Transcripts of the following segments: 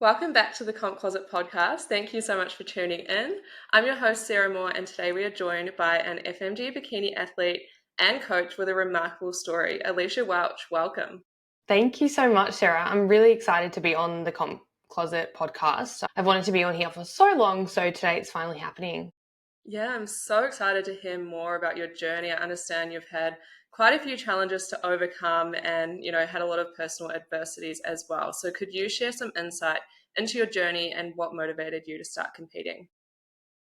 Welcome back to the Comp Closet podcast. Thank you so much for tuning in. I'm your host, Sarah Moore, and today we are joined by an FMG Bikini athlete and coach with a remarkable story, Alysha Welch. Welcome. Thank you so much, Sarah. I'm really excited to be on the Comp Closet podcast. I've wanted to be on here for so long, so today it's finally happening. Yeah, I'm so excited to hear more about your journey. I understand you've had quite a few challenges to overcome and, had a lot of personal adversities as well. So could you share some insight into your journey and what motivated you to start competing?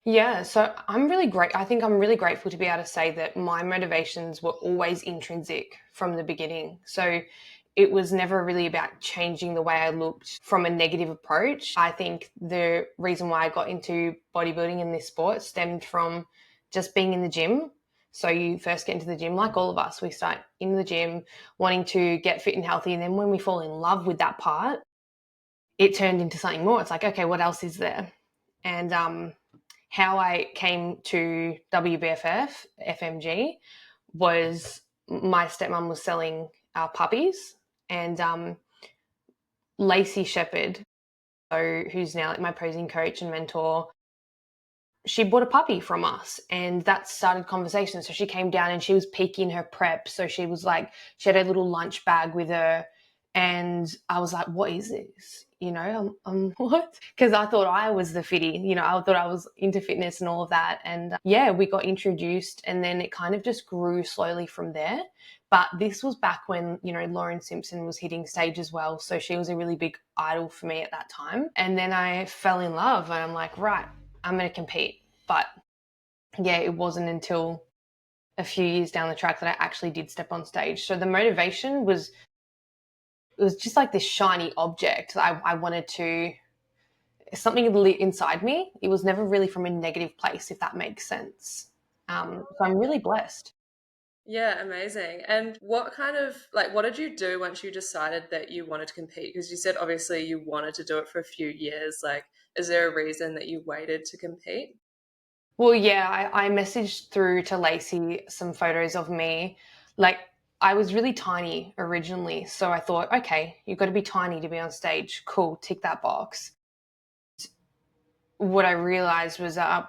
Yeah, so I'm really great. I think I'm really grateful to be able to say that my motivations were always intrinsic from the beginning. So it was never really about changing the way I looked from a negative approach. I think the reason why I got into bodybuilding in this sport stemmed from just being in the gym. So you first get into the gym, like all of us, we start in the gym wanting to get fit and healthy. And then when we fall in love with that part, it turned into something more. It's like, okay, what else is there? And how I came to WBFF, FMG, was my stepmom was selling puppies, and Lacey Shepherd, so who's now like my posing coach and mentor, she bought a puppy from us, and that started conversation. So she came down and she was peaking her prep. So she was like, she had a little lunch bag with her, and I was like, what is this? What? Because I thought I was the fitty, I thought I was into fitness and all of that. And yeah, we got introduced, and then it kind of just grew slowly from there. But this was back when, Lauren Simpson was hitting stage as well. So she was a really big idol for me at that time. And then I fell in love, and I'm like, right, I'm going to compete. But yeah, it wasn't until a few years down the track that I actually did step on stage. So the motivation was, it was just like this shiny object. I wanted to, something lit inside me. It was never really from a negative place, if that makes sense. So I'm really blessed. Yeah, amazing. And what did you do once you decided that you wanted to compete? Because you said obviously you wanted to do it for a few years. Like, is there a reason that you waited to compete? Well, yeah, I messaged through to Lacey some photos of me. Like, I was really tiny originally. So I thought, okay, you've got to be tiny to be on stage. Cool, tick that box. What I realized was I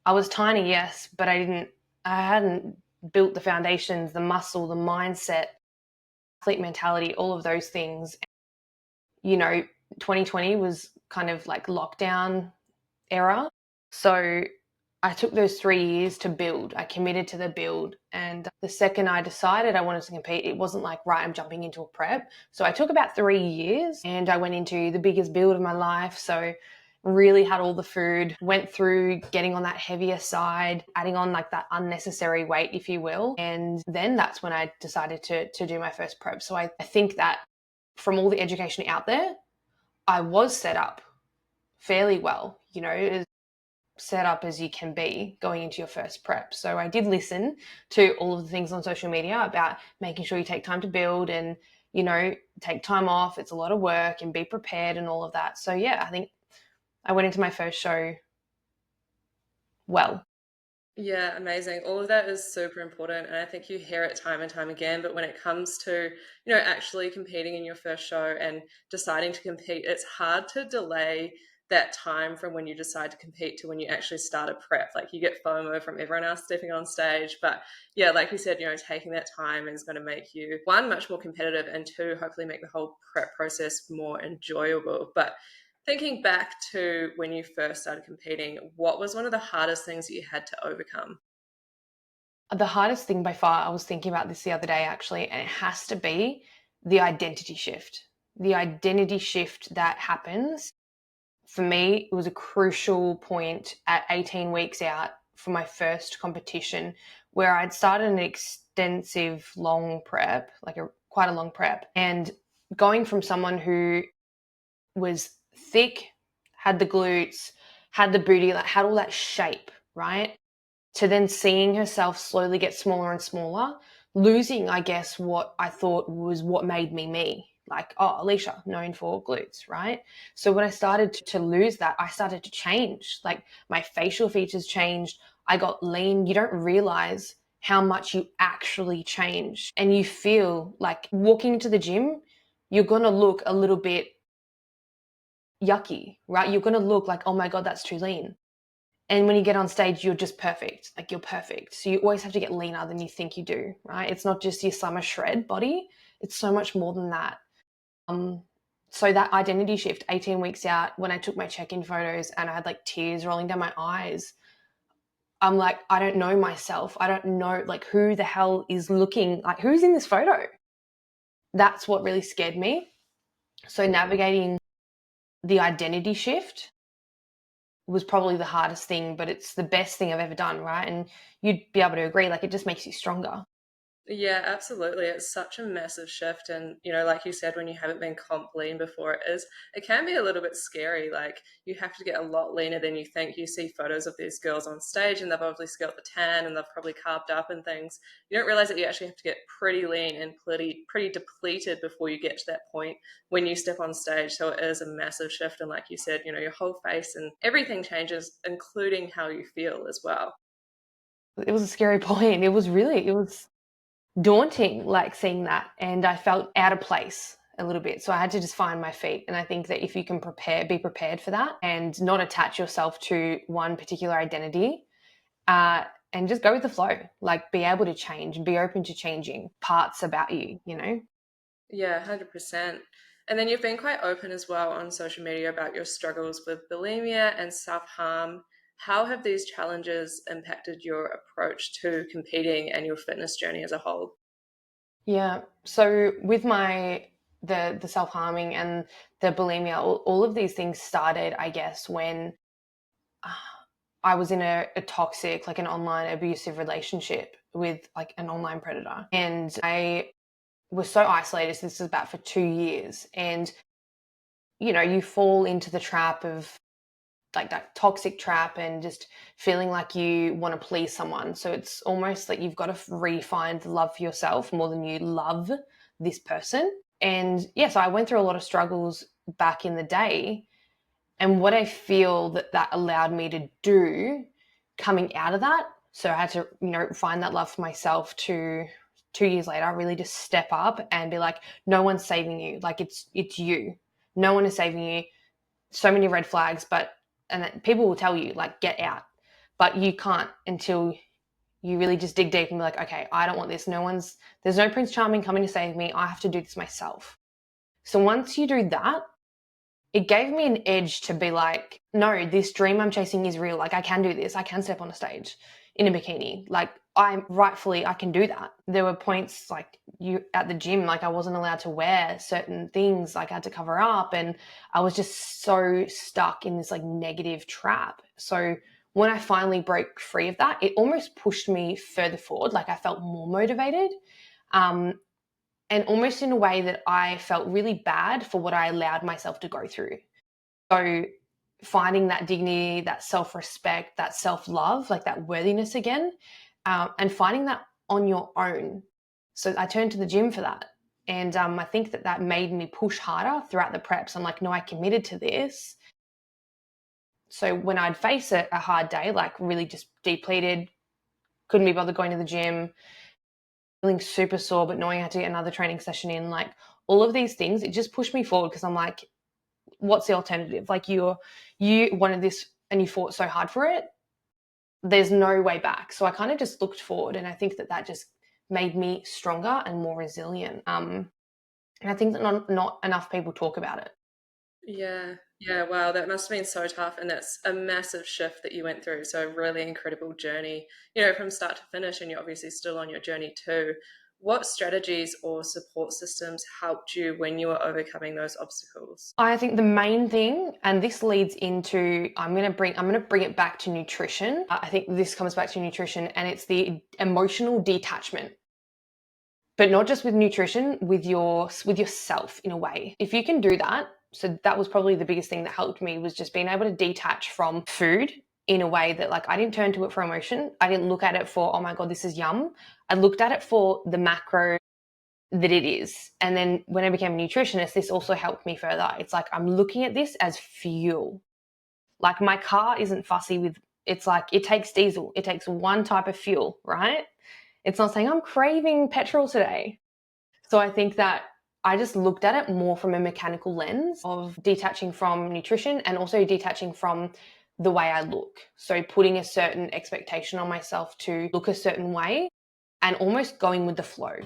was tiny, yes, but I hadn't built the foundations, the muscle, the mindset, athlete mentality, all of those things. 2020 was kind of like lockdown era. So I took those 3 years to build. I committed to the build. And the second I decided I wanted to compete, it wasn't like, right, I'm jumping into a prep. So I took about 3 years and I went into the biggest build of my life. So really had all the food, went through getting on that heavier side, adding on like that unnecessary weight, if you will. And then that's when I decided to do my first prep. So I think that from all the education out there, I was set up fairly well, as set up as you can be going into your first prep. So I did listen to all of the things on social media about making sure you take time to build and, take time off. It's a lot of work and be prepared and all of that. So yeah, I think I went into my first show well. Yeah, amazing. All of that is super important. And I think you hear it time and time again. But when it comes to, actually competing in your first show and deciding to compete, it's hard to delay that time from when you decide to compete to when you actually start a prep. Like you get FOMO from everyone else stepping on stage. But yeah, like you said, taking that time is going to make you, one, much more competitive, and two, hopefully make the whole prep process more enjoyable. But thinking back to when you first started competing, what was one of the hardest things that you had to overcome? The hardest thing by far, I was thinking about this the other day actually, and it has to be the identity shift. The identity shift that happens for me, it was a crucial point at 18 weeks out for my first competition where I'd started an extensive long prep, like quite a long prep, and going from someone who was thick, had the glutes, had the booty, like had all that shape, right? To then seeing herself slowly get smaller and smaller, losing, I guess, what I thought was what made me me. Like, oh, Alicia, known for glutes, right? So when I started to lose that, I started to change. Like my facial features changed. I got lean. You don't realize how much you actually change. And you feel like walking into the gym, you're going to look a little bit yucky, right? You're going to look like, oh my God, that's too lean. And when you get on stage, you're just perfect. Like, you're perfect. So you always have to get leaner than you think you do, right? It's not just your summer shred body. It's so much more than that. So that identity shift, 18 weeks out, when I took my check-in photos and I had like tears rolling down my eyes, I'm like, I don't know myself. I don't know, like, who the hell is looking, like, who's in this photo? That's what really scared me. So navigating the identity shift was probably the hardest thing, but it's the best thing I've ever done, right? And you'd be able to agree, like, it just makes you stronger. Yeah, absolutely. It's such a massive shift. And, like you said, when you haven't been comp lean before, it can be a little bit scary. Like, you have to get a lot leaner than you think. You see photos of these girls on stage and they've obviously got the tan and they've probably carved up and things. You don't realize that you actually have to get pretty lean and pretty depleted before you get to that point when you step on stage. So it is a massive shift. And like you said, your whole face and everything changes, including how you feel as well. It was a scary point. It was daunting, like, seeing that. And I felt out of place a little bit. So I had to just find my feet. And I think that if you can be prepared for that and not attach yourself to one particular identity, and just go with the flow, like, be able to change and be open to changing parts about you. Yeah, 100%. And then you've been quite open as well on social media about your struggles with bulimia and self-harm. How have these challenges impacted your approach to competing and your fitness journey as a whole? Yeah. So with the self-harming and the bulimia, all of these things started, I guess, when uh, I was in a toxic, like, an online abusive relationship with, like, an online predator. And I was so isolated. So this was about for 2 years. And, you fall into the trap of, like, that toxic trap and just feeling like you want to please someone. So it's almost like you've got to re-find the love for yourself more than you love this person. And yeah, so I went through a lot of struggles back in the day. And what I feel that allowed me to do coming out of that, so I had to, find that love for myself to 2 years later, really just step up and be like, no one's saving you. Like, it's you. No one is saving you. So many red flags, and people will tell you, like, get out, but you can't until you really just dig deep and be like, okay, I don't want this. There's no Prince Charming coming to save me. I have to do this myself. So once you do that, it gave me an edge to be like, no, this dream I'm chasing is real. Like, I can do this. I can step on a stage in a bikini. Like, I can do that. There were points, like, you at the gym, like, I wasn't allowed to wear certain things. Like, I had to cover up, and I was just so stuck in this, like, negative trap. So when I finally broke free of that, it almost pushed me further forward. Like, I felt more motivated. Um, and almost in a way that I felt really bad for what I allowed myself to go through. So finding that dignity, that self-respect, that self-love, like, that worthiness again, and finding that on your own. So I turned to the gym for that. And I think that made me push harder throughout the preps. I'm like, no, I committed to this. So when I'd face a hard day, like, really just depleted, couldn't be bothered going to the gym, feeling super sore, but knowing I had to get another training session in, like, all of these things, it just pushed me forward because I'm like, what's the alternative? Like, you wanted this and you fought so hard for it. There's no way back. So I kind of just looked forward, and I think that just made me stronger and more resilient. And I think that not enough people talk about it. Yeah, yeah, wow, that must have been so tough. And that's a massive shift that you went through. So, a really incredible journey, from start to finish. And you're obviously still on your journey too. What strategies or support systems helped you when you were overcoming those obstacles? I think the main thing, and this leads into, I'm going to bring it back to nutrition. I think this comes back to nutrition, and it's the emotional detachment. But not just with nutrition, with yourself, in a way. If you can do that, so that was probably the biggest thing that helped me, was just being able to detach from food in a way that, like, I didn't turn to it for emotion. I didn't look at it for, oh my God, this is yum. I looked at it for the macro that it is. And then when I became a nutritionist, this also helped me further. It's like, I'm looking at this as fuel. Like, my car isn't fussy with, it's like, it takes diesel. It takes one type of fuel, right? It's not saying I'm craving petrol today. So I think that I just looked at it more from a mechanical lens of detaching from nutrition and also detaching from the way I look. So putting a certain expectation on myself to look a certain way and almost going with the flow.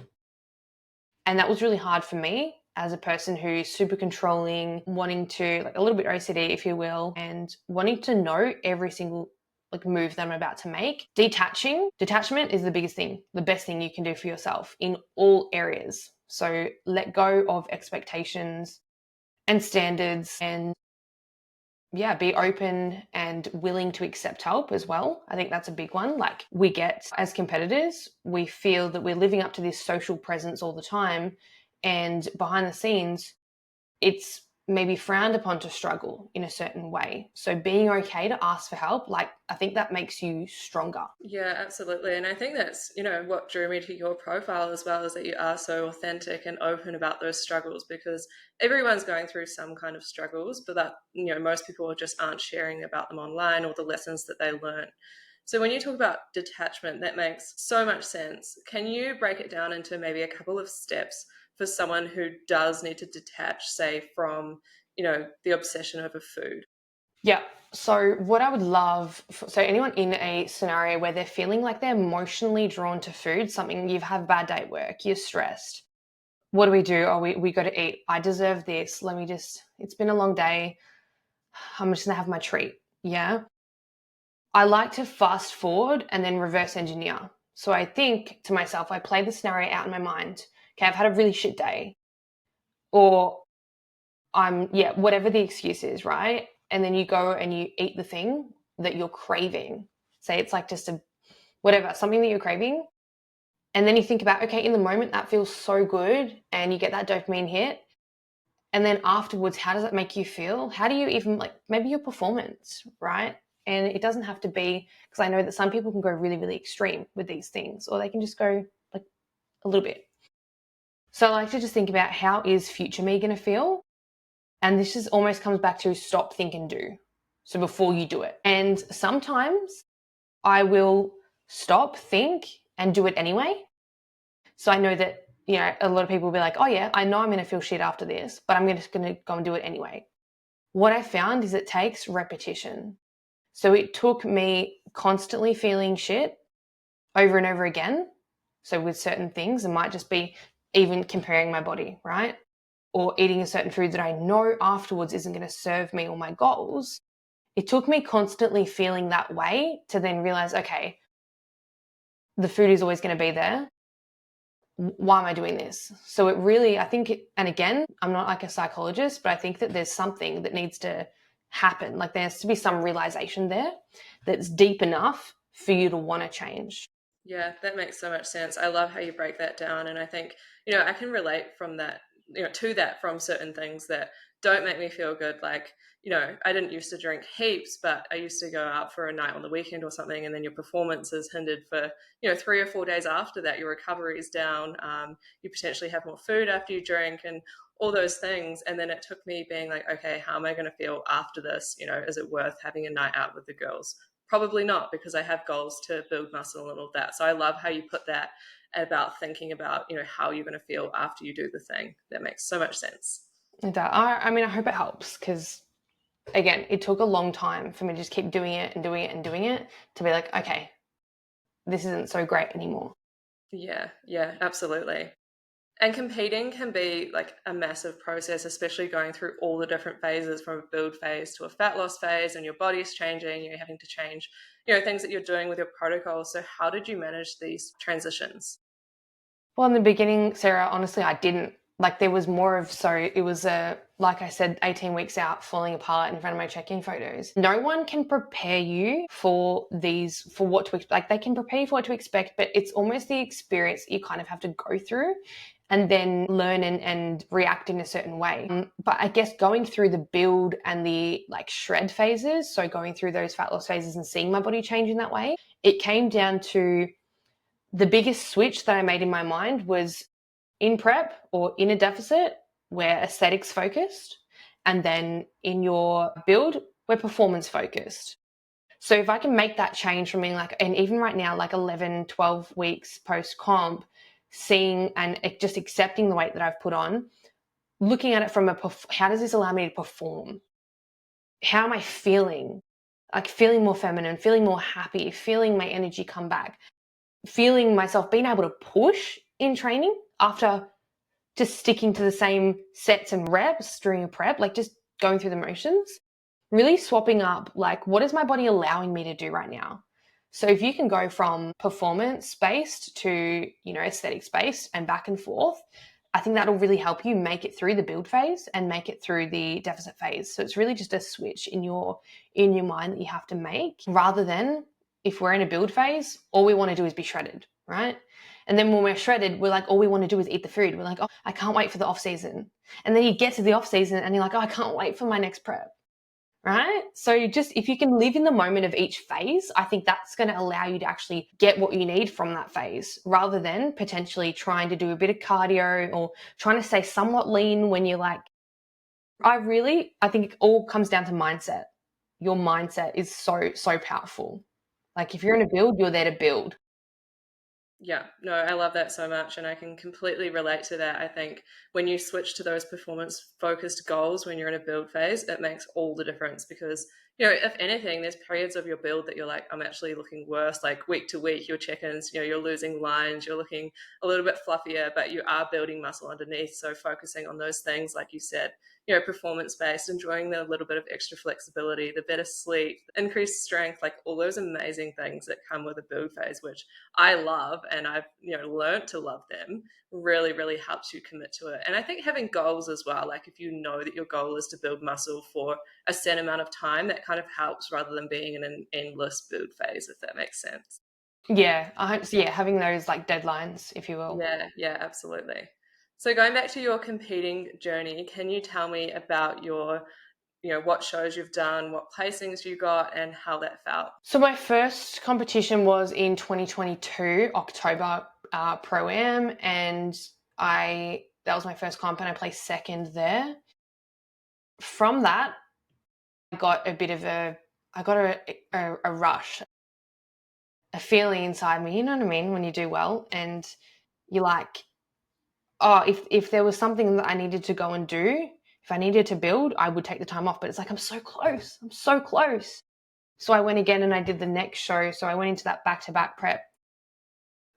And that was really hard for me as a person who's super controlling, wanting to, like, a little bit OCD, if you will, and wanting to know every single like move that I'm about to make. Detachment is the biggest thing, the best thing you can do for yourself in all areas. So let go of expectations and standards, and yeah, be open and willing to accept help as well. I think that's a big one. Like, we get, as competitors, we feel that we're living up to this social presence all the time, and behind the scenes it's maybe frowned upon to struggle in a certain way. So being okay to ask for help, like, I think that makes you stronger. Yeah, absolutely. And I think that's, what drew me to your profile as well, is that you are so authentic and open about those struggles, because everyone's going through some kind of struggles, but that, most people just aren't sharing about them online or the lessons that they learn. So when you talk about detachment, that makes so much sense. Can you break it down into maybe a couple of steps for someone who does need to detach, say, from, the obsession over food? Yeah. So what I would love, so anyone in a scenario where they're feeling like they're emotionally drawn to food, something, you've had a bad day at work, you're stressed. What do we do? Oh, we got to eat. I deserve this. It's been a long day. I'm just going to have my treat. Yeah. I like to fast forward and then reverse engineer. So I think to myself, I play the scenario out in my mind. Okay, I've had a really shit day. Or whatever the excuse is, right? And then you go and you eat the thing that you're craving. Say it's like just something that you're craving. And then you think about, okay, in the moment that feels so good and you get that dopamine hit. And then afterwards, how does that make you feel? How do you even, like, maybe your performance, right? And it doesn't have to be, because I know that some people can go really, really extreme with these things, or they can just go like a little bit. So I like to just think about, how is future me going to feel? And this just almost comes back to stop, think, and do. So before you do it. And sometimes I will stop, think, and do it anyway. So I know that, a lot of people will be like, oh yeah, I know I'm going to feel shit after this, but I'm just going to go and do it anyway. What I found is it takes repetition. So it took me constantly feeling shit over and over again. So with certain things, it might just be even comparing my body, right? Or eating a certain food that I know afterwards isn't going to serve me or my goals. It took me constantly feeling that way to then realize, okay, the food is always going to be there. Why am I doing this? So it really, I think, and again, I'm not like a psychologist, but I think that there's something that needs to happen. Like, there has to be some realization there that's deep enough for you to want to change. Yeah, that makes so much sense. I love how you break that down. And I think, I can relate from that, to that, from certain things that don't make me feel good. Like, I didn't used to drink heaps, but I used to go out for a night on the weekend or something. And then your performance is hindered for, 3 or 4 days after that. Your recovery is down. You potentially have more food after you drink and all those things. And then it took me being like, okay, how am I going to feel after this? Is it worth having a night out with the girls? Probably not, because I have goals to build muscle and all that. So I love how you put that about thinking about, how you're going to feel after you do the thing. That makes so much sense. I mean, I hope it helps, because again, it took a long time for me to just keep doing it and doing it and doing it to be like, okay, this isn't so great anymore. Yeah, yeah, absolutely. And competing can be like a massive process, especially going through all the different phases, from a build phase to a fat loss phase, and your body's changing, you're having to change, things that you're doing with your protocol. So how did you manage these transitions? Well, in the beginning, Sarah, honestly, I didn't. Like, there was more of, so it was like I said, 18 weeks out, falling apart in front of my check-in photos. No one can prepare you for what to expect. Like, they can prepare you for what to expect, but it's almost the experience that you kind of have to go through and then learn and react in a certain way. But I guess going through the build and the like shred phases, so going through those fat loss phases and seeing my body change in that way, it came down to the biggest switch that I made in my mind was in prep or in a deficit, we're aesthetics focused. And then in your build, we're performance focused. So if I can make that change from being like, and even right now, like 11, 12 weeks post comp, seeing and just accepting the weight that I've put on, looking at it from how does this allow me to perform? How am I feeling? Like feeling more feminine, feeling more happy, feeling my energy come back, feeling myself being able to push in training after just sticking to the same sets and reps during a prep, like just going through the motions, really swapping up, like, what is my body allowing me to do right now? So if you can go from performance based to, aesthetics based and back and forth, I think that'll really help you make it through the build phase and make it through the deficit phase. So it's really just a switch in your mind that you have to make, rather than, if we're in a build phase, all we want to do is be shredded, right? And then when we're shredded, we're like, all we want to do is eat the food. We're like, oh, I can't wait for the off season. And then you get to the off season and you're like, oh, I can't wait for my next prep. Right? So just, if you can live in the moment of each phase, I think that's going to allow you to actually get what you need from that phase, rather than potentially trying to do a bit of cardio or trying to stay somewhat lean when you're like, I think it all comes down to mindset. Your mindset is so, so powerful. Like if you're in a build, you're there to build. Yeah, no, I love that so much. And I can completely relate to that. I think when you switch to those performance focused goals when you're in a build phase, it makes all the difference because, if anything, there's periods of your build that you're like, I'm actually looking worse. Like week to week, your check-ins, you're losing lines, you're looking a little bit fluffier, but you are building muscle underneath. So focusing on those things, like you said, performance based, enjoying the little bit of extra flexibility, the better sleep, increased strength, like all those amazing things that come with a build phase, which I love and I've learned to love them, really, really helps you commit to it. And I think having goals as well, like if you know that your goal is to build muscle for a set amount of time, that kind of helps rather than being in an endless build phase, if that makes sense. Yeah, having those like deadlines, if you will. Yeah, absolutely. So going back to your competing journey, can you tell me about your, what shows you've done, what placings you got, and how that felt? So my first competition was in 2022, October, Pro-Am, and that was my first comp, and I placed second there. From that, I got a rush, a feeling inside me, you know what I mean, when you do well, and you're like, oh, if there was something that I needed to go and do, if I needed to build, I would take the time off. But it's like, I'm so close. I'm so close. So I went again and I did the next show. So I went into that back-to-back prep.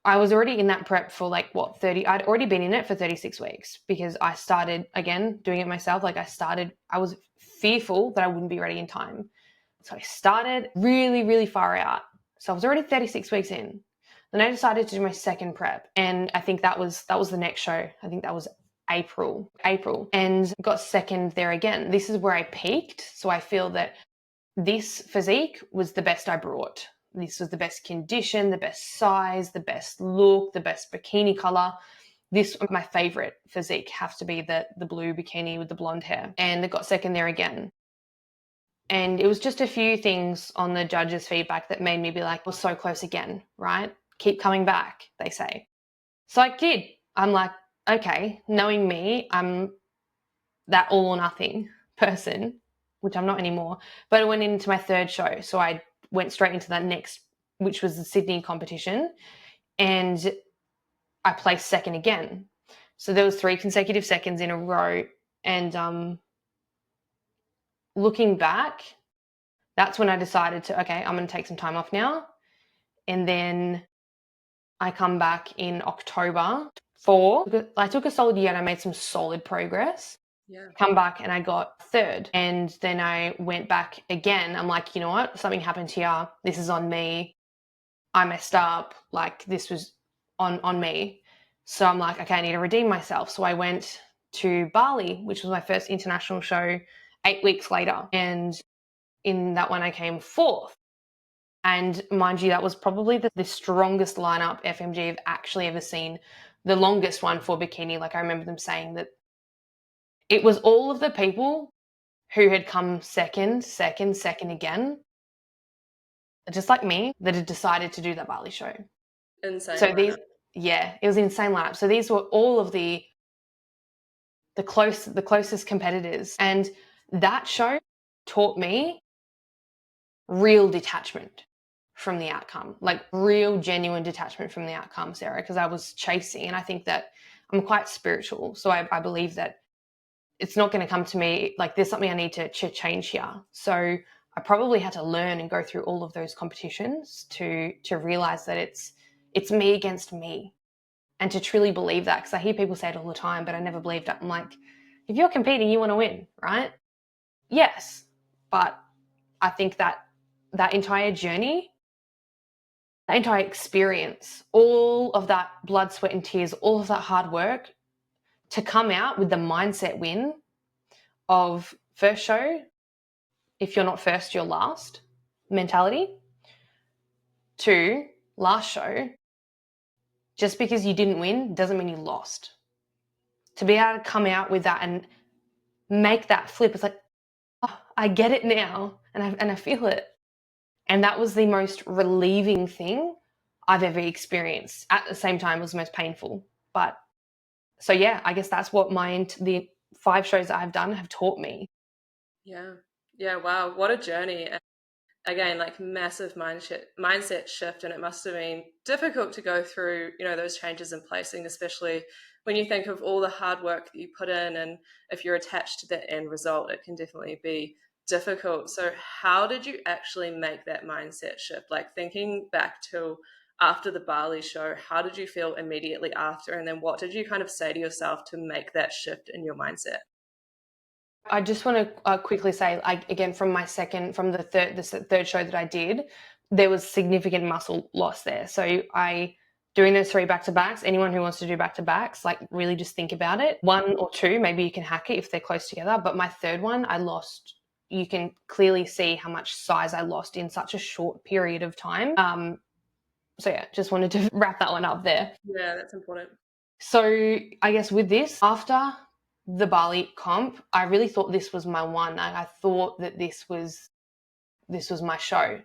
I was already in that prep for like 30, I'd already been in it for 36 weeks because I started again doing it myself. I was fearful that I wouldn't be ready in time. So I started really, really far out. So I was already 36 weeks in. Then I decided to do my second prep. And I think that was the next show. I think that was April, and got second there again. This is where I peaked. So I feel that this physique was the best I brought. This was the best condition, the best size, the best look, the best bikini color. This was my favorite physique, have to be the blue bikini with the blonde hair. And it got second there again. And it was just a few things on the judges' feedback that made me be like, we're so close again, right? Keep coming back, they say. So I did. I'm like, okay, knowing me, I'm that all or nothing person, which I'm not anymore. But I went into my third show. So I went straight into that next, which was the Sydney competition. And I placed second again. So there was 3 consecutive seconds in a row. And looking back, that's when I decided to, okay, I'm going to take some time off now. And then I come back in October I took a solid year and I made some solid progress. Yeah. Come back and I got third. And then I went back again. I'm like, you know what? Something happened here. This is on me. I messed up. Like this was on me. So I'm like, okay, I need to redeem myself. So I went to Bali, which was my first international show 8 weeks later. And in that one, I came fourth. And mind you, that was probably the strongest lineup FMG have actually ever seen, the longest one for bikini. Like I remember them saying that it was all of the people who had come second again, just like me, that had decided to do that Bali show. Insane So lineup. it was an insane lineup. So these were all of the closest competitors. And that show taught me real detachment from the outcome, like real genuine detachment from the outcome, Sarah, because I was chasing. And I think that I'm quite spiritual. So I believe that it's not going to come to me. Like, there's something I need to change here. So I probably had to learn and go through all of those competitions to realize that it's me against me, and to truly believe that, because I hear people say it all the time, but I never believed it. I'm like, if you're competing, you want to win, right? Yes, but I think that entire journey, that entire experience, all of that blood, sweat, and tears, all of that hard work, to come out with the mindset win of first show, if you're not first, you're last mentality, to last show, just because you didn't win doesn't mean you lost. To be able to come out with that and make that flip, it's like, oh, I get it now, and I feel it. And that was the most relieving thing I've ever experienced. At the same time, it was the most painful. But so yeah, I guess that's what the 5 shows that I've done have taught me. Yeah. Yeah. Wow. What a journey. And again, like massive mindset shift. And it must have been difficult to go through, those changes in placing, especially when you think of all the hard work that you put in. And if you're attached to the end result, it can definitely be difficult. So how did you actually make that mindset shift? Like thinking back to after the Bali show, how did you feel immediately after? And then what did you kind of say to yourself to make that shift in your mindset? I just want to quickly say, again, from the third show that I did, there was significant muscle loss there. So doing those 3 back-to-backs, anyone who wants to do back-to-backs, like really just think about it. 1 or 2, maybe you can hack it if they're close together. But my third one, you can clearly see how much size I lost in such a short period of time. So yeah, just wanted to wrap that one up there. Yeah, that's important. So I guess with this, after the Bali comp, I really thought this was my one. I thought that this was my show.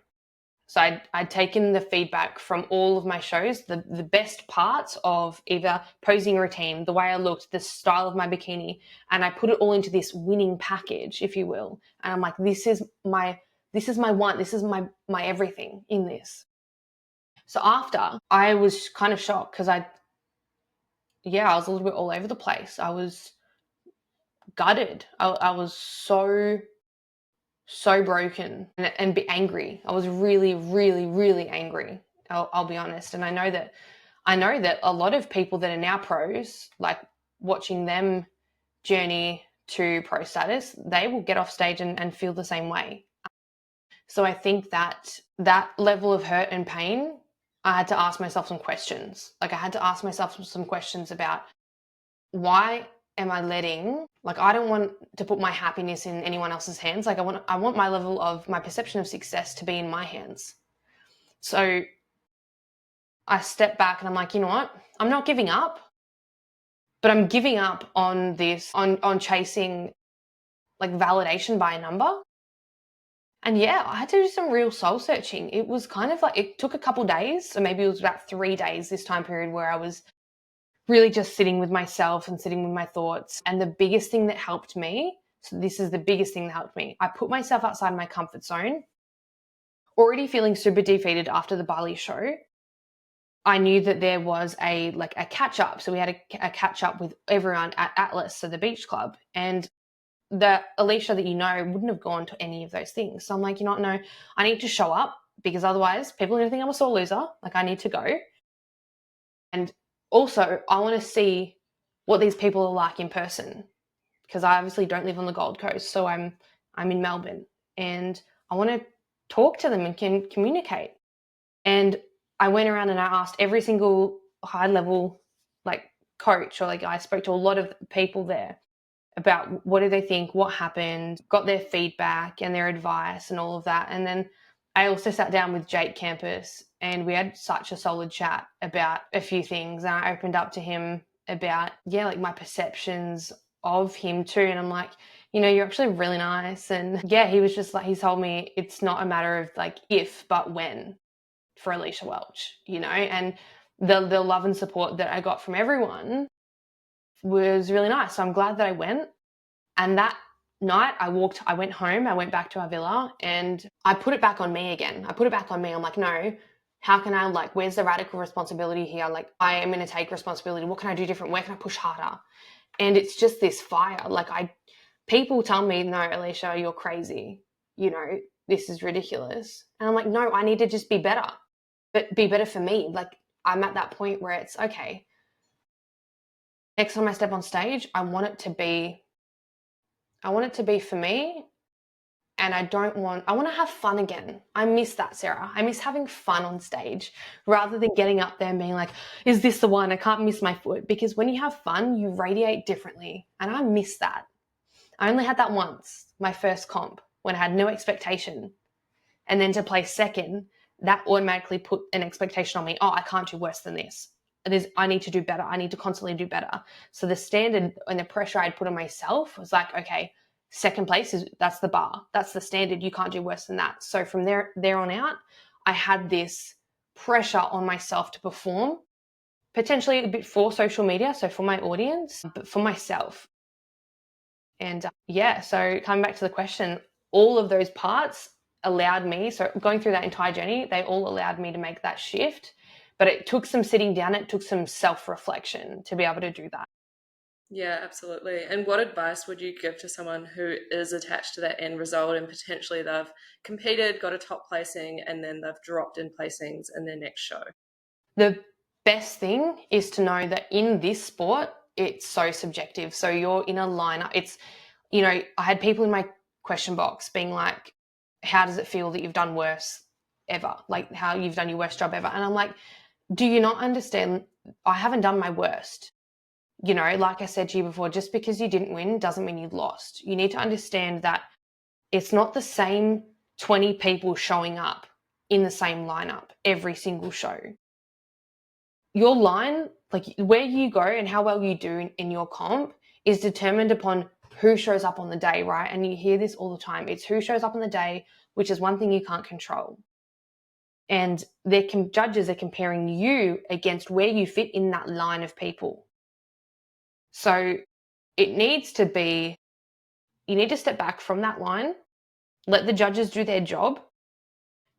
So I'd taken the feedback from all of my shows, the best parts of either posing routine, the way I looked, the style of my bikini, and I put it all into this winning package, if you will. And I'm like, this is my one, this is my everything in this. So after, I was kind of shocked because I was a little bit all over the place. I was gutted. I was so broken and be angry. I was really, really, really angry. I'll be honest. And I know that a lot of people that are now pros, like watching them journey to pro status, they will get off stage and feel the same way. So I think that level of hurt and pain, I had to ask myself some questions. Like I had to ask myself some questions about, why am I I don't want to put my happiness in anyone else's hands. Like I want my level of my perception of success to be in my hands. So I step back and I'm like, you know what? I'm not giving up, but I'm giving up on this, on chasing like validation by a number. And yeah, I had to do some real soul searching. It was kind of like, it took a couple days. So maybe it was about 3 days this time period where I was really just sitting with myself and sitting with my thoughts. And the biggest thing that helped me, so this is the biggest thing that helped me, I put myself outside my comfort zone, already feeling super defeated after the Bali show. I knew that there was a catch up. So we had a catch up with everyone at Atlas, so the beach club. And the Alicia that you know wouldn't have gone to any of those things. So I'm like, you know what, no, I need to show up because otherwise people are going to think I'm a sore loser. Like I need to go. And also, I want to see what these people are like in person, because I obviously don't live on the Gold Coast. So I'm in Melbourne and I want to talk to them and can communicate. And I went around and I asked every single high level coach, or I spoke to a lot of people there about what do they think, what happened, got their feedback and their advice and all of that. And then I also sat down with Jake Campus and we had such a solid chat about a few things. And I opened up to him about, my perceptions of him too. And I'm like, you're actually really nice. And yeah, he was just he told me it's not a matter of if, but when for Alysha Welch, and the love and support that I got from everyone was really nice. So I'm glad that I went. And that night I went home, I went back to our villa and I put it back on me again. I put it back on me. I'm like, no, how can I where's the radical responsibility here? I am going to take responsibility. What can I do different? Where can I push harder? And it's just this fire. People tell me, no, Alicia, you're crazy. You know, this is ridiculous. And I'm like, no, I need to just be better, but be better for me. Like, I'm at that point where it's okay. Next time I step on stage, I want it to be for me. And I want to have fun again. I miss that, Sarah. I miss having fun on stage rather than getting up there and being like, is this the one? I can't miss my foot. Because when you have fun, you radiate differently. And I miss that. I only had that once, my first comp, when I had no expectation. And then to place second, that automatically put an expectation on me. Oh, I can't do worse than this. I need to do better. I need to constantly do better. So the standard and the pressure I'd put on myself was like, okay, second place that's the bar. That's the standard. You can't do worse than that. So from there on out, I had this pressure on myself to perform, potentially a bit for social media, so for my audience, but for myself. And so coming back to the question, all of those parts allowed me, so going through that entire journey, they all allowed me to make that shift. But it took some sitting down, it took some self-reflection to be able to do that. Yeah, absolutely. And what advice would you give to someone who is attached to that end result and potentially they've competed, got a top placing, and then they've dropped in placings in their next show? The best thing is to know that in this sport, it's so subjective. So you're in a lineup. It's, I had people in my question box being like, how does it feel that you've done worse ever? Like how you've done your worst job ever. And I'm like, do you not understand? I haven't done my worst. Like I said to you before, just because you didn't win doesn't mean you lost. You need to understand that it's not the same 20 people showing up in the same lineup every single show. Your line, like where you go and how well you do in your comp, is determined upon who shows up on the day, right? And you hear this all the time. It's who shows up on the day, which is one thing you can't control. And judges are comparing you against where you fit in that line of people. So it needs to be, you need to step back from that line, let the judges do their job,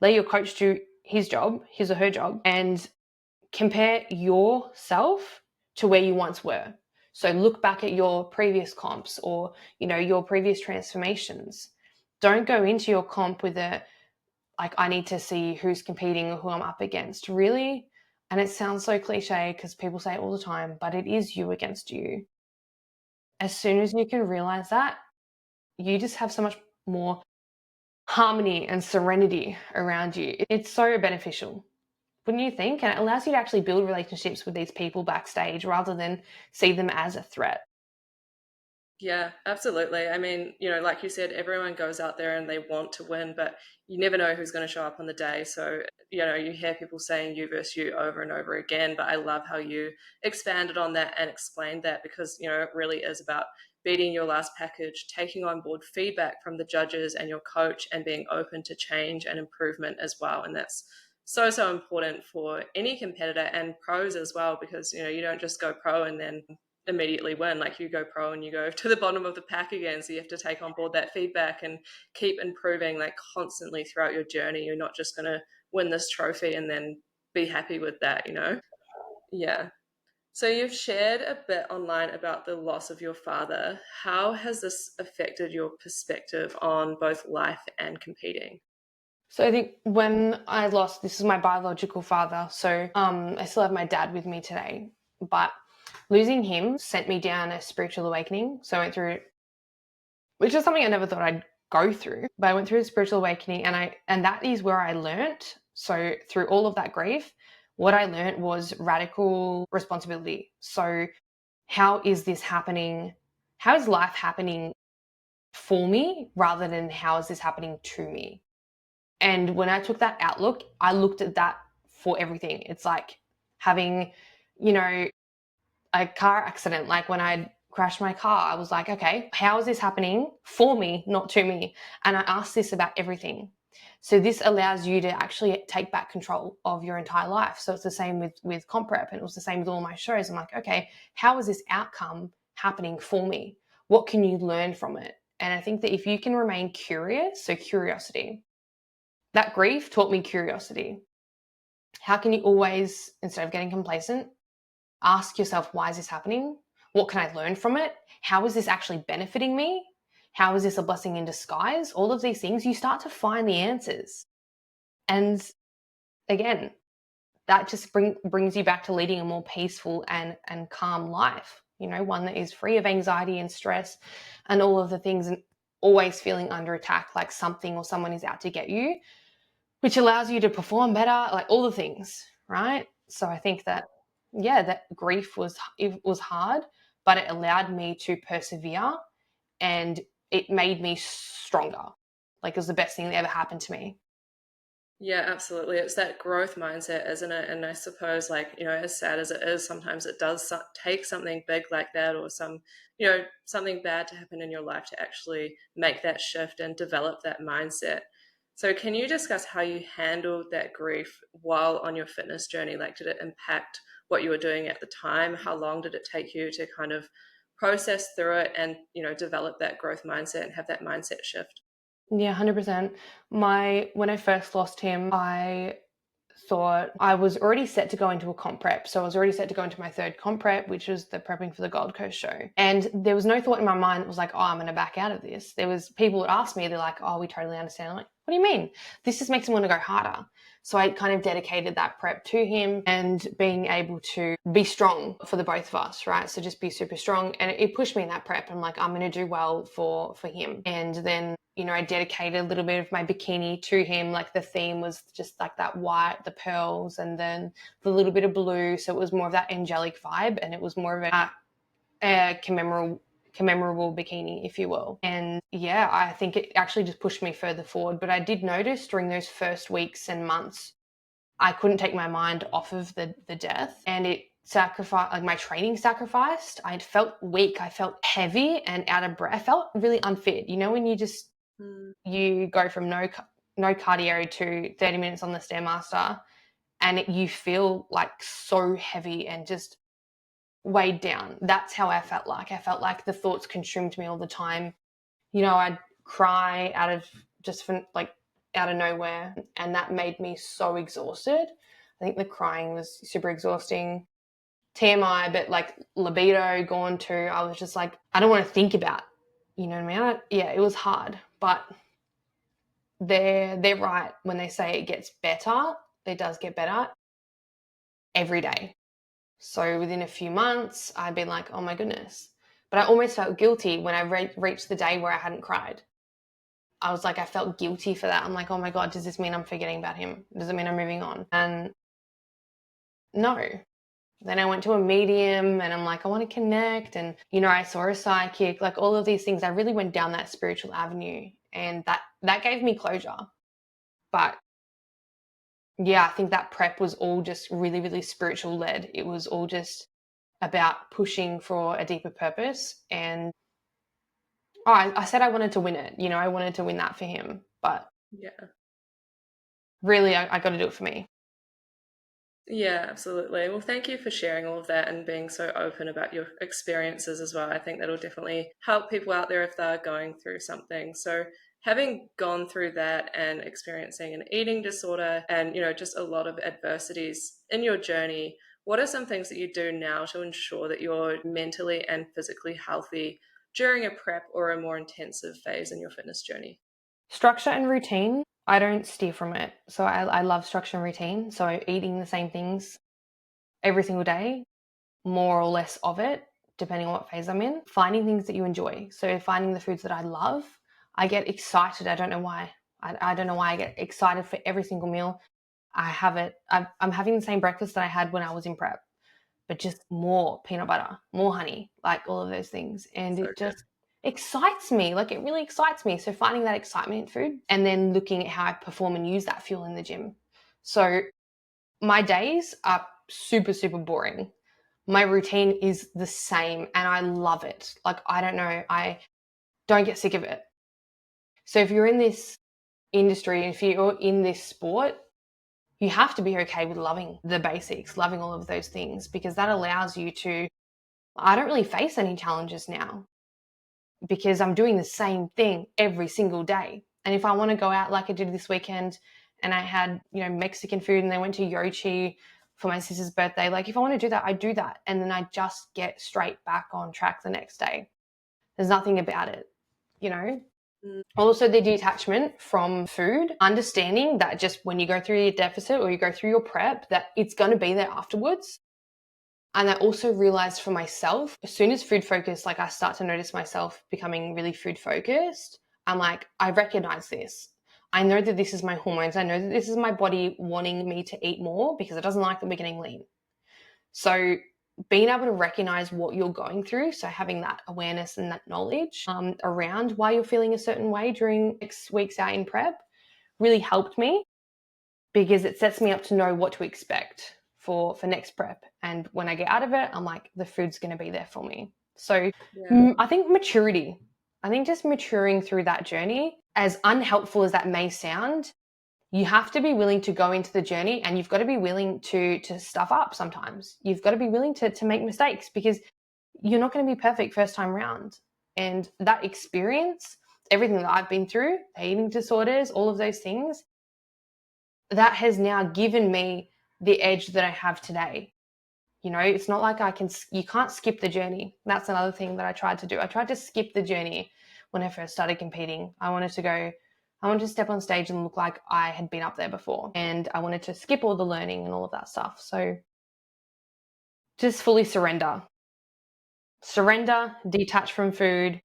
let your coach do his job, his or her job, and compare yourself to where you once were. So look back at your previous comps or, your previous transformations. Don't go into your comp with I need to see who's competing or who I'm up against. Really, and it sounds so cliche because people say it all the time, but it is you against you. As soon as you can realize that, you just have so much more harmony and serenity around you. It's so beneficial, wouldn't you think? And it allows you to actually build relationships with these people backstage rather than see them as a threat. Yeah, absolutely. I mean, like you said, everyone goes out there and they want to win, but you never know who's going to show up on the day. So, you hear people saying you versus you over and over again, but I love how you expanded on that and explained that because, it really is about beating your last package, taking on board feedback from the judges and your coach, and being open to change and improvement as well. And that's so, so important for any competitor and pros as well, because, you don't just go pro and then immediately win. Like you go pro and you go to the bottom of the pack again, so you have to take on board that feedback and keep improving like constantly throughout your journey. You're not just going to win this trophy and then be happy with that. Yeah. So you've shared a bit online about the loss of your father. How has this affected your perspective on both life and competing? So I think when I lost, this is my biological father. So I still have my dad with me today, but losing him sent me down a spiritual awakening. So I went through, which is something I never thought I'd go through, but I went through a spiritual awakening, and that is where I learnt. So through all of that grief, what I learnt was radical responsibility. So how is this happening? How is life happening for me rather than how is this happening to me? And when I took that outlook, I looked at that for everything. It's like having, a car accident. Like when I crashed my car, I was like, okay, how is this happening for me, not to me? And I asked this about everything. So this allows you to actually take back control of your entire life. So it's the same with comp prep, and it was the same with all my shows. I'm like, okay, how is this outcome happening for me? What can you learn from it? And I think that if you can remain curious, so curiosity, that grief taught me curiosity. How can you always, instead of getting complacent, ask yourself, why is this happening? What can I learn from it? How is this actually benefiting me? How is this a blessing in disguise? All of these things, you start to find the answers. And again, that just brings you back to leading a more peaceful and calm life, one that is free of anxiety and stress and all of the things, and always feeling under attack, like something or someone is out to get you, which allows you to perform better, like all the things, right? So I think that, yeah, that grief was hard, but it allowed me to persevere, and it made me stronger. Like, it was the best thing that ever happened to me. Yeah, absolutely. It's that growth mindset, isn't it? And I suppose, like, as sad as it is, sometimes it does take something big like that, or something bad to happen in your life to actually make that shift and develop that mindset. So, can you discuss how you handled that grief while on your fitness journey? Like, did it impact what you were doing at the time? How long did it take you to kind of process through it and, develop that growth mindset and have that mindset shift? Yeah, 100%. When I first lost him, I thought I was already set to go into a comp prep. So I was already set to go into my third comp prep, which was the prepping for the Gold Coast show. And there was no thought in my mind that was like, oh, I'm going to back out of this. There was people that asked me, they're like, oh, we totally understand. I'm like, what do you mean? This just makes me want to go harder. So I kind of dedicated that prep to him and being able to be strong for the both of us, right? So just be super strong. And it pushed me in that prep. I'm like, I'm going to do well for him. And then, I dedicated a little bit of my bikini to him. Like, the theme was just like that white, the pearls, and then the little bit of blue. So it was more of that angelic vibe, and it was more of a commemorable bikini, if you will. And yeah, I think it actually just pushed me further forward. But I did notice during those first weeks and months, I couldn't take my mind off of the death, and it sacrificed, like, my training sacrificed. I felt weak. I felt heavy and out of breath. I felt really unfit. When Mm. you go from no cardio to 30 minutes on the Stairmaster, and you feel like so heavy and just weighed down. That's how I felt like. I felt like the thoughts consumed me all the time. I'd cry out of nowhere, and that made me so exhausted. I think the crying was super exhausting. TMI, but like libido gone too. I was just like, I don't want to think about, you know what I mean? Yeah, it was hard, but they're right when they say it gets better. It does get better every day. So within a few months, I'd been like, oh my goodness. But I almost felt guilty when I reached the day where I hadn't cried. I was like, I felt guilty for that. I'm like, oh my God, does this mean I'm forgetting about him? Does it mean I'm moving on? And no. Then I went to a medium, and I'm like, I want to connect. And, I saw a psychic, like all of these things. I really went down that spiritual avenue, and that gave me closure. But yeah, I think that prep was all just really, really spiritual led. It was all just about pushing for a deeper purpose. And I said I wanted to win it. I wanted to win that for him. But Yeah. really, I got to do it for me. Yeah, absolutely. Well, thank you for sharing all of that and being so open about your experiences as well. I think that'll definitely help people out there if they're going through something. So, having gone through that and experiencing an eating disorder and, just a lot of adversities in your journey, what are some things that you do now to ensure that you're mentally and physically healthy during a prep or a more intensive phase in your fitness journey? Structure and routine, I don't steer from it. So I love structure and routine. So eating the same things every single day, more or less of it, depending on what phase I'm in. Finding things that you enjoy. So finding the foods that I love. I get excited. I don't know why. I don't know why I get excited for every single meal. I have it. I'm having the same breakfast that I had when I was in prep, but just more peanut butter, more honey, like all of those things. And So it good. just excites me. Like, it really excites me. So finding that excitement in food, and then looking at how I perform and use that fuel in the gym. So my days are super, super boring. My routine is the same, and I love it. Like, I don't know, I don't get sick of it. So if you're in this industry, if you're in this sport, you have to be okay with loving the basics, loving all of those things, because that allows you to, I don't really face any challenges now because I'm doing the same thing every single day. And if I want to go out like I did this weekend, and I had, Mexican food, and they went to Yochi for my sister's birthday, like, if I want to do that, I do that. And then I just get straight back on track the next day. There's nothing about it. you know. Mm. Also, the detachment from food, understanding that just when you go through your deficit or you go through your prep, that it's going to be there afterwards. And I also realized for myself, as soon as food focused, like I start to notice myself becoming really food focused, I'm like, I recognize this. I know that this is my hormones. I know that this is my body wanting me to eat more because it doesn't like that we're getting lean. So being able to recognize what you're going through, so having that awareness and that knowledge around why you're feeling a certain way during 6 weeks out in prep really helped me, because it sets me up to know what to expect for next prep. And when I get out of it, I'm like, the food's going to be there for me. So Yeah. I think maturity, I think just maturing through that journey, as unhelpful as that may sound, you have to be willing to go into the journey, and you've got to be willing to stuff up sometimes. You've got to be willing to make mistakes, because you're not going to be perfect first time round. And that experience, everything that I've been through, eating disorders, all of those things, that has now given me the edge that I have today. You know, it's not like you can't skip the journey. That's another thing that I tried to do. I tried to skip the journey when I first started competing. I wanted to step on stage and look like I had been up there before. And I wanted to skip all the learning and all of that stuff. So just fully surrender. Surrender, detach from food.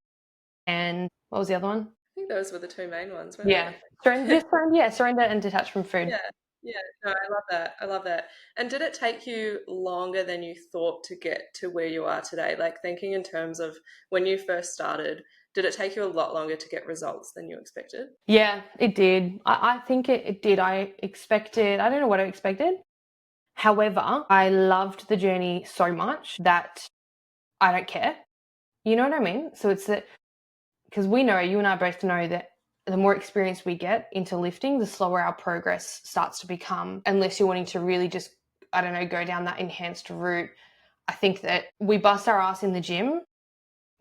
And what was the other one? I think those were the two main ones, weren't Yeah. they? Surrender and detach from food. Yeah, yeah. No, I love that. I love that. And did it take you longer than you thought to get to where you are today? Like thinking in terms of when you first started, did it take you a lot longer to get results than you expected? Yeah, it did. I think it did. I don't know what I expected. However, I loved the journey so much that I don't care. You know what I mean? So it's that, because we know, you and I both know that the more experience we get into lifting, the slower our progress starts to become, unless you're wanting to really just, I don't know, go down that enhanced route. I think that we bust our ass in the gym.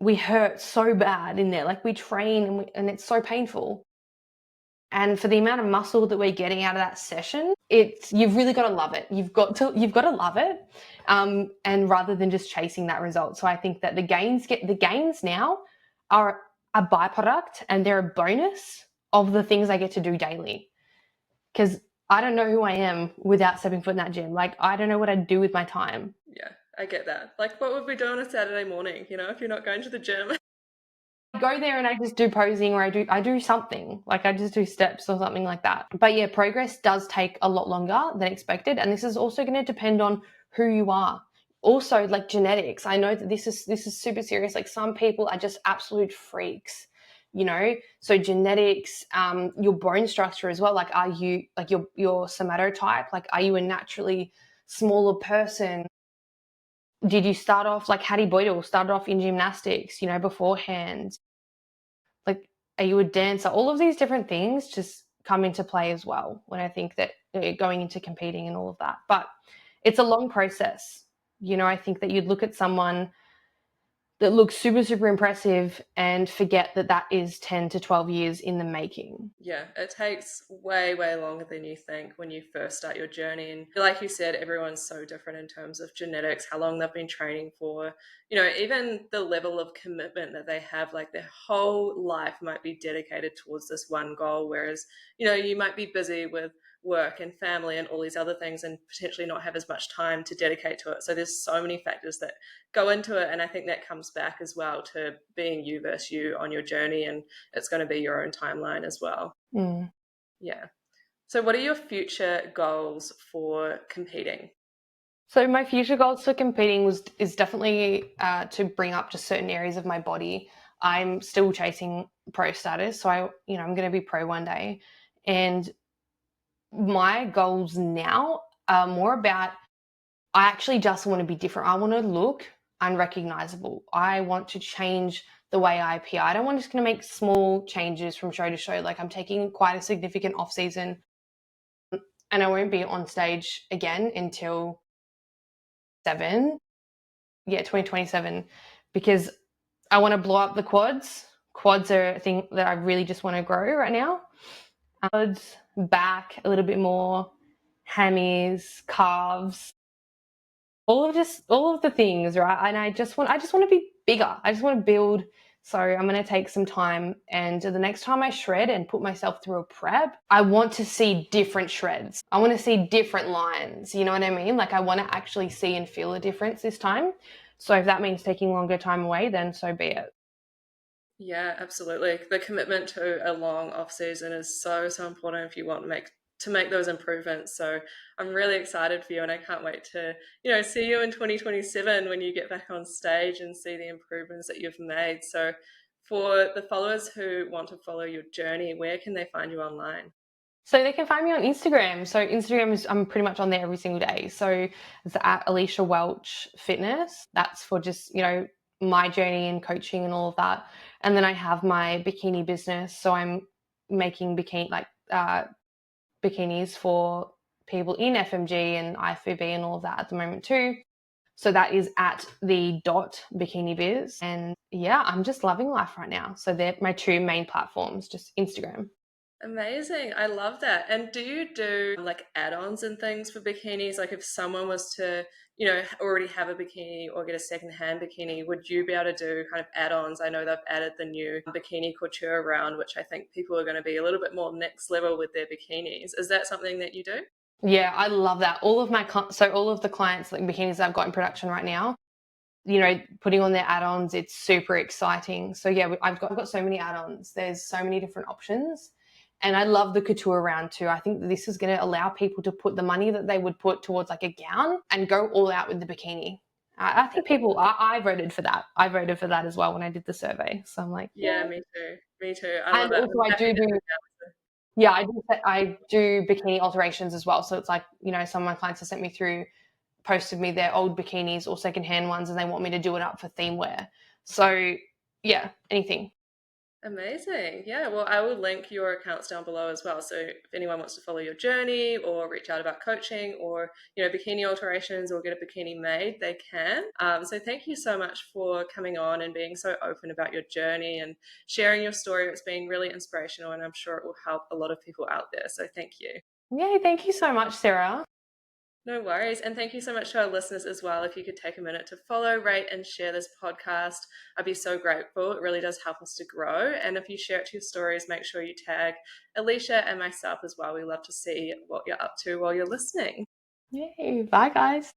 We hurt so bad in there. Like we train and it's so painful. And for the amount of muscle that we're getting out of that session, you've really got to love it. You've got to love it, and rather than just chasing that result. So I think that the gains now are a byproduct, and they're a bonus of the things I get to do daily. Because I don't know who I am without stepping foot in that gym. Like I don't know what I'd do with my time. Yeah, I get that. Like, what would we do on a Saturday morning, if you're not going to the gym? I go there and I just do posing, or I do something, like I just do steps or something like that. But yeah, progress does take a lot longer than expected, and this is also going to depend on who you are. Also, like genetics, I know that this is super serious. Like some people are just absolute freaks, you know. So genetics, your bone structure as well. Like, are you like your somatotype? Like, are you a naturally smaller person? Did you start off like Hattie Boydell started off in gymnastics, beforehand? Like, are you a dancer? All of these different things just come into play as well when I think that going into competing and all of that. But it's a long process. I think that you'd look at someone that looks super, super impressive and forget that that is 10 to 12 years in the making. Yeah, it takes way, way longer than you think when you first start your journey. And like you said, everyone's so different in terms of genetics, how long they've been training for, even the level of commitment that they have. Like their whole life might be dedicated towards this one goal. Whereas, you might be busy with work and family and all these other things and potentially not have as much time to dedicate to it. So there's so many factors that go into it. And I think that comes back as well to being you versus you on your journey. And it's going to be your own timeline as well. Mm. Yeah. So, what are your future goals for competing? So my future goals for competing is definitely to bring up just certain areas of my body. I'm still chasing pro status, so I'm going to be pro one day, and my goals now are more about, I actually just want to be different. I want to look unrecognizable. I want to change the way I appear. I don't want just going to make small changes from show to show. Like I'm taking quite a significant off season, and I won't be on stage again until 2027, because I want to blow up the quads. Quads are a thing that I really just want to grow right now. Quads, back a little bit more, hammies, calves, all of the things, right? And I just want to be bigger. I just want to build So I'm going to take some time, and the next time I shred and put myself through a prep, I want to see different shreds. I want to see different lines. You know what I mean? Like I want to actually see and feel a difference this time. So if that means taking longer time away, then so be it. Yeah, absolutely. The commitment to a long off season is so, so important if you want to make those improvements. So I'm really excited for you and I can't wait to, see you in 2027 when you get back on stage and see the improvements that you've made. So for the followers who want to follow your journey, where can they find you online? So they can find me on Instagram. So Instagram is I'm pretty much on there every single day. So it's at Alysha Welch Fitness. That's for just, my journey and coaching and all of that. And then I have my bikini business. So I'm making bikinis for people in FMG and IFBB and all of that at the moment too. So that is at the dot bikini biz. And yeah, I'm just loving life right now. So they're my two main platforms, just Instagram. Amazing. I love that. And do you do like add-ons and things for bikinis? Like if someone was to, already have a bikini or get a second-hand bikini, would you be able to do kind of add-ons? I know they've added the new bikini couture around, which I think people are going to be a little bit more next level with their bikinis. Is that something that you do? Yeah, I love that. All of the clients, like bikinis I've got in production right now, putting on their add-ons, it's super exciting. So yeah, I've got so many add-ons. There's so many different options. And I love the couture round too. I think this is going to allow people to put the money that they would put towards like a gown and go all out with the bikini. I think I voted for that. I voted for that as well when I did the survey. So I'm like, Yeah, yeah. me too. Me too. I love And it. also I'm happy that yeah, I do bikini alterations as well. So it's like, some of my clients have sent me through posted me their old bikinis or secondhand ones and they want me to do it up for theme wear. So yeah, anything. Amazing. Yeah. Well, I will link your accounts down below as well. So if anyone wants to follow your journey or reach out about coaching or, bikini alterations or get a bikini made, they can. So thank you so much for coming on and being so open about your journey and sharing your story. It's been really inspirational and I'm sure it will help a lot of people out there. So thank you. Yay, thank you so much, Sarah. No worries. And thank you so much to our listeners as well. If you could take a minute to follow, rate, and share this podcast, I'd be so grateful. It really does help us to grow. And if you share it to your stories, make sure you tag Alicia and myself as well. We love to see what you're up to while you're listening. Yay, bye guys.